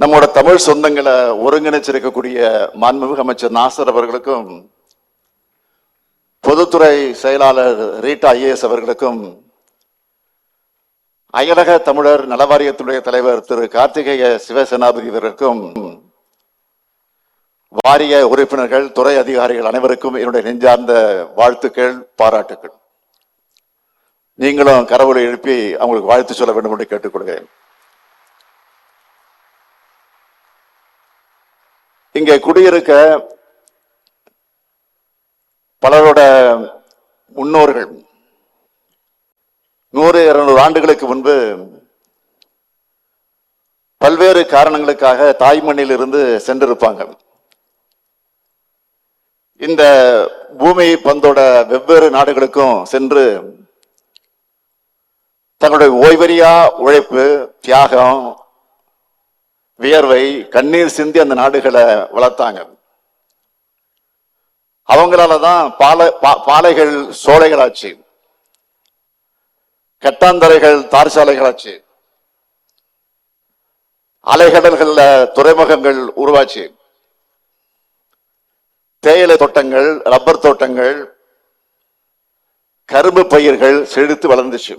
நம்மோட தமிழ் சொந்தங்களை ஒருங்கிணைச்சிருக்கக்கூடிய மாண்புமிகு அமைச்சர் நாசர் அவர்களுக்கும், பொதுத்துறை செயலாளர் ரீட்டா ஐஏஎஸ் அவர்களுக்கும், அயலக தமிழர் நலவாரியத்துடைய தலைவர் திரு கார்த்திகேய சிவசேனாபதி அவர்களுக்கும், வாரிய உறுப்பினர்கள், துறை அதிகாரிகள் அனைவருக்கும் என்னுடைய நெஞ்சார்ந்த வாழ்த்துக்கள், பாராட்டுக்கள். நீங்களும் கரவொலி எழுப்பி அவங்களுக்கு வாழ்த்து சொல்ல வேண்டும் என்று கேட்டுக்கொள்கிறேன். இங்கே குடியிருக்க பலரோட முன்னோர்கள் 100-200 ஆண்டுகளுக்கு முன்பு பல்வேறு காரணங்களுக்காக தாய்மண்ணில் இருந்து சென்றிருப்பாங்க. இந்த பூமி பந்தோட வெவ்வேறு நாடுகளுக்கும் சென்று தங்களுடைய ஓய்வறியா உழைப்பு, தியாகம், வியர்வை, கண்ணீர் சிந்தி அந்த நாடுகளை வளர்த்தாங்க. அவங்களாலதான் பாலைகள் சோலைகளாச்சு, கட்டாந்தரைகள் தார் சாலைகளாச்சு, அலைகடல்கள்ல துறைமுகங்கள் உருவாச்சு, தேயிலை தோட்டங்கள், ரப்பர் தோட்டங்கள், கரும்பு பயிர்கள் செழித்து வளர்ந்துச்சு.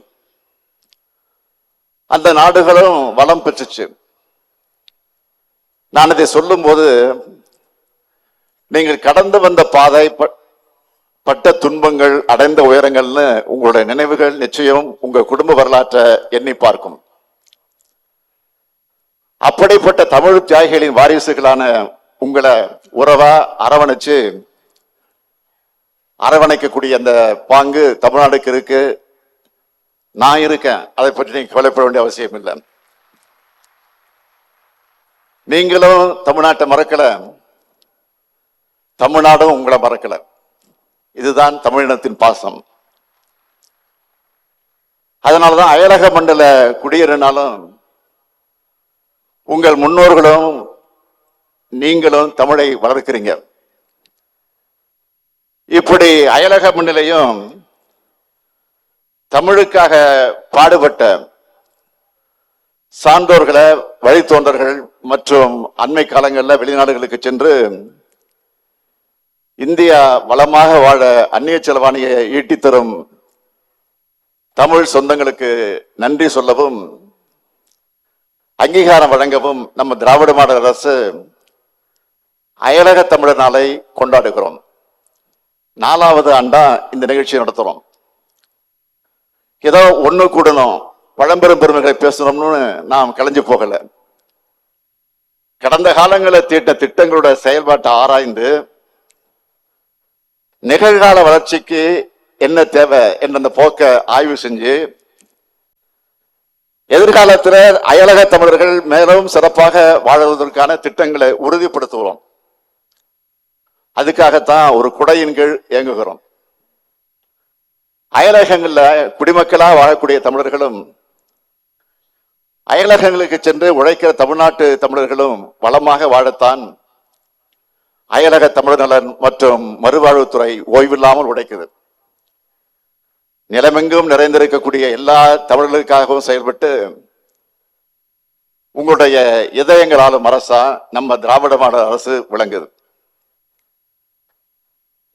அந்த நாடுகளும் வளம் பெற்றுச்சு. நான் இதை சொல்லும் போது நீங்கள் கடந்து வந்த பாதை, பட்ட துன்பங்கள், அடைந்த உயரங்கள்னு உங்களுடைய நினைவுகள் நிச்சயம் உங்க குடும்ப வரலாற்றை எண்ணி பார்க்கும். அப்படிப்பட்ட தமிழ் தியாகிகளின் வாரிசுகளான உங்களை உறவா அரவணைக்கக்கூடிய அந்த பாங்கு தமிழ்நாடுக்கு இருக்கு. நான் இருக்கேன், அதை பற்றி நீங்க கவலைப்பட வேண்டிய அவசியம் இல்லை. நீங்களும் தமிழ்நாட்டை மறக்கல, தமிழ்நாடும் உங்களை மறக்கல. இதுதான் தமிழினத்தின் பாசம். அதனாலதான் அயலக மண்டல குடியேறினாலும் உங்கள் முன்னோர்களும் நீங்களும் தமிழை வளர்க்கிறீங்க. இப்படி அயலக மண்ணிலையும் தமிழுக்காக பாடுபட்ட சான்றோர்களை, வழித்தோன்றர்கள் மற்றும் அண்மை காலங்களில் வெளிநாடுகளுக்கு சென்று இந்தியா வளமாக வாழ அந்நிய செலவாணியை ஈட்டித் தரும் தமிழ் சொந்தங்களுக்கு நன்றி சொல்லவும், அங்கீகாரம் வழங்கவும் நம்ம திராவிட மாடல் அரசு அயலக தமிழர் நாளை கொண்டாடுகிறோம். 4வது ஆண்டா இந்த நிகழ்ச்சியை நடத்துறோம். ஏதோ ஒண்ணு கூடணும், பழம்பெரும் பெருமைகளை பேசணும்னு நாம் கலைஞ்சு போகல. கடந்த காலங்களில் தீட்ட திட்டங்களோட செயல்பாட்டை ஆராய்ந்து நிகழ்கால வளர்ச்சிக்கு என்ன தேவை என்ற அந்த போக்க ஆய்வு செஞ்சு எதிர்காலத்தில் அயலக தமிழர்கள் மேலும் சிறப்பாக வாழ்வதற்கான திட்டங்களை உறுதிப்படுத்துகிறோம். அதுக்காகத்தான் ஒரு குடையின் கீழ் இயங்குகிறோம். அயலகங்கள்ல குடிமக்களா வாழக்கூடிய தமிழர்களும், அயலகங்களுக்கு சென்று உழைக்கிற தமிழ்நாட்டு தமிழர்களும் வளமாக வாழத்தான் அயலக தமிழர் நலன் மற்றும் மறுவாழ்வுத்துறை ஓய்வில்லாமல் உழைக்குது. நிலமெங்கும் நிறைந்திருக்கக்கூடிய எல்லா தமிழர்களுக்காகவும் செயல்பட்டு உங்களுடைய இதயங்களாலும் அரசா நம்ம திராவிட மாடல் அரசு விளங்குது.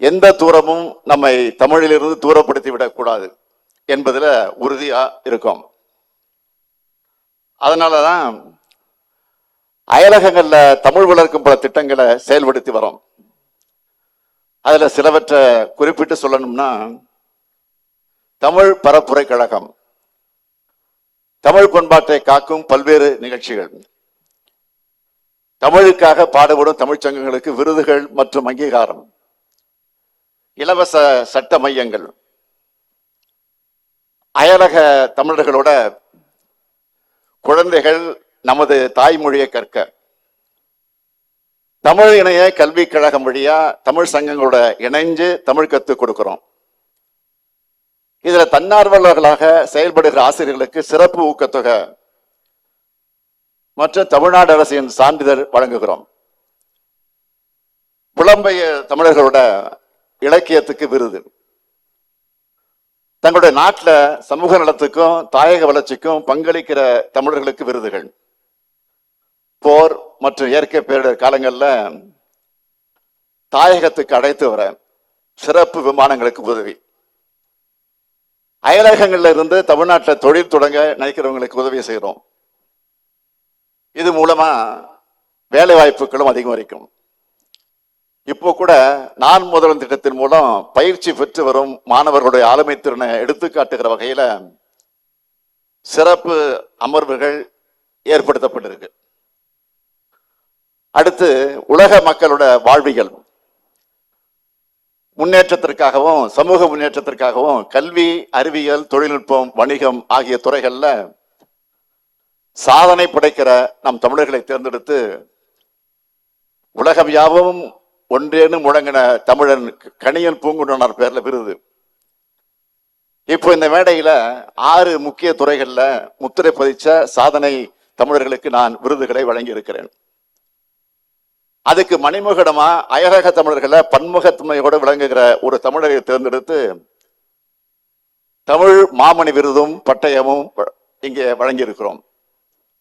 எந்த தூரமும் நம்மை தமிழிலிருந்து தூரப்படுத்தி விடக்கூடாது என்பதில் உறுதியா இருக்கும். அதனாலதான் அயலகங்கள்ல தமிழ் வளர்க்கும் பல திட்டங்களை செயல்படுத்தி வரோம். அதுல சிலவற்றை குறிப்பிட்டு சொல்லணும்னா, தமிழ் பரப்புரை கழகம், தமிழ் பண்பாட்டை காக்கும் பல்வேறு நிகழ்ச்சிகள், தமிழுக்காக பாடுபடும் தமிழ்ச்சங்கங்களுக்கு விருதுகள் மற்றும் அங்கீகாரம், இலவச சட்ட மையங்கள், அயலக தமிழர்களோட குழந்தைகள் நமது தாய்மொழியை கற்க, தமிழ் இணைய கல்விக் கழகம் வழியா தமிழ் சங்கங்களோட இணைஞ்சு தமிழ் கற்றுக் கொடுக்கிறோம். இதுல தன்னார்வலர்களாக செயல்படுகிற ஆசிரியர்களுக்கு சிறப்பு ஊக்கத்தொகை மற்றும் தமிழ்நாடு அரசின் சான்றிதழ் வழங்குகிறோம். புலம்பெயர் தமிழர்களோட இலக்கியத்துக்கு விருது, தங்களுடைய நாட்டில் சமூக நலத்துக்கும் தாயக வளர்ச்சிக்கும் பங்களிக்கிற தமிழர்களுக்கு விருதுகள், போர் மற்றும் இயற்கை பேரிடர் காலங்களில் தாயகத்துக்கு அழைத்து வர சிறப்பு விமானங்களுக்கு உதவி, அயலகங்கள்ல இருந்து தமிழ்நாட்டில் தொழில் தொடங்க நினைக்கிறவங்களுக்கு உதவி செய்கிறோம். இது மூலமா வேலை வாய்ப்புகளும் அதிகரிக்கும். இப்போ கூட நான் முதல்வன் திட்டத்தின் மூலம் பயிற்சி பெற்று வரும் மாணவர்களுடைய ஆளுமை திறனை எடுத்துக்காட்டுகிற வகையில சிறப்பு அமர்வுகள் ஏற்படுத்தப்பட்டிருக்கு. அடுத்து உலக மக்களோட வாழ்வியல் முன்னேற்றத்திற்காகவும் சமூக முன்னேற்றத்திற்காகவும் கல்வி, அறிவியல், தொழில்நுட்பம், வணிகம் ஆகிய துறைகள்ல சாதனை படைக்கிற நம் தமிழர்களை தேர்ந்தெடுத்து உலகம் யாவும் ஒன்றேன்னு முழங்கின தமிழன் கணியன் பூங்குன்றனார் பேர்ல விருது. இப்போ இந்த மேடையில 6 முக்கிய துறைகள்ல முத்திரை பதிச்ச சாதனை தமிழர்களுக்கு நான் விருதுகளை வழங்கி இருக்கிறேன். அதுக்கு மணிமகுடமா அயலக தமிழர்களை பன்முகத்தன்மையோடு விளங்குகிற ஒரு தமிழரை தேர்ந்தெடுத்து தமிழ் மாமணி விருதும் பட்டயமும் இங்கே வழங்கி இருக்கிறோம்.